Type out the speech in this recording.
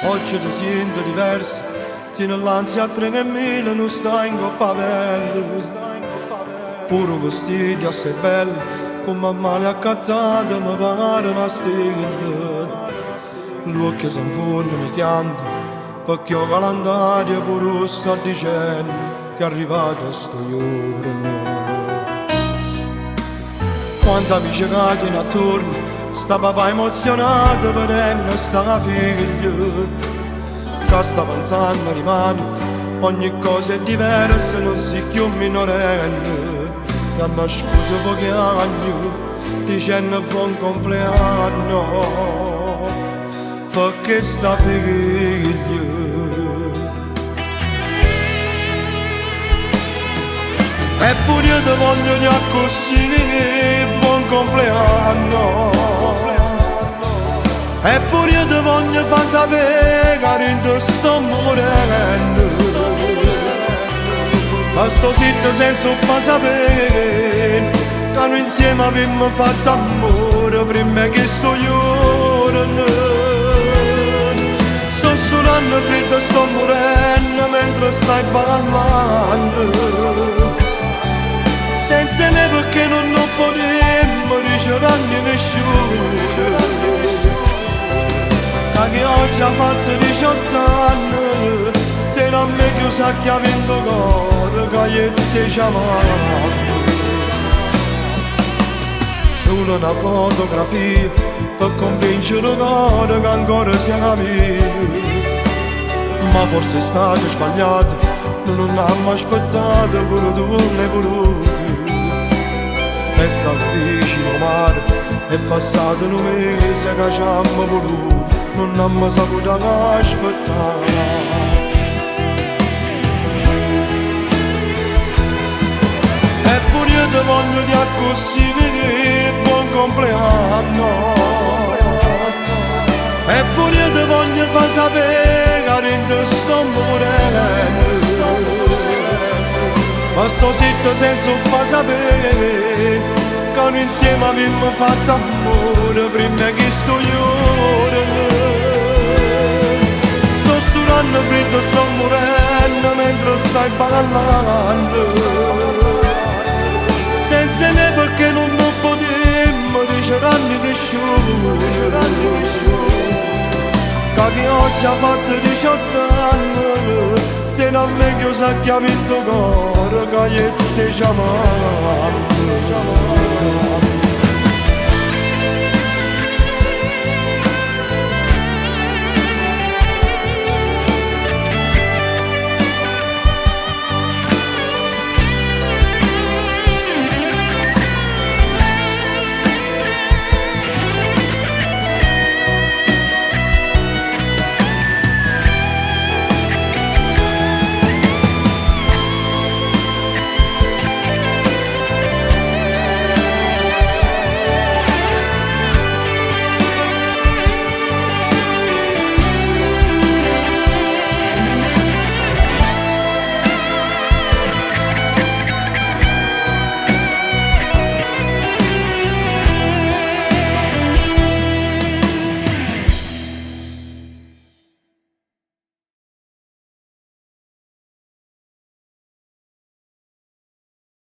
Oggi ti sento diverso, tieni l'ansia a 3.000, non stai in coppa bella. Pure vestiti assai belli, come a male accattata mi pare una stella. L'occhio si infonde, mi chianta, perché ho calendario pure sta dicendo che è arrivato sto giorno. Quando amici catino attorno, sta papà emozionato vedendo sta figlia che sta pensando rimane, ogni cosa è diversa, non si più minorenne. E hanno scuso pochi anni dicendo buon compleanno perché sta figlia. Eppure io ti voglio dire così, buon compleanno. Eppure io ti voglio far sapere che ti sto morendo. Ma sto zitto senza far sapere che noi insieme abbiamo fatto amore prima che sto giorno. Sto suonando freddo, sto morendo mentre stai ballando. Senza me perché non potremmo ricevere nessuno. Che oggi ha fatto 18 anni, te non mi chiusa che ha vinto cuore, che io ti chiamavo. Solo una fotografia per convincere il cuore che ancora siamo amici. Ma forse è stato sbagliato, non abbiamo aspettato, pure tu l'hai voluto. È stato vicino al mare, è passato un mese che ci abbiamo voluto, non abbiamo saputo aspettare. Eppure io ti voglio dire così, buon compleanno. Eppure io ti voglio far sapere che ti sto morendo. Ma sto zitto senza far sapere che noi insieme abbiamo fatto amore prima che sto giorno. Sto sudando freddo, sto morendo mentre stai ballando. Senza me perché non potremmo diceranno che scioglie. Che oggi ha fatto 18 anni, te non mi chiusa che ha vinto cuore, che io ti chiamavo.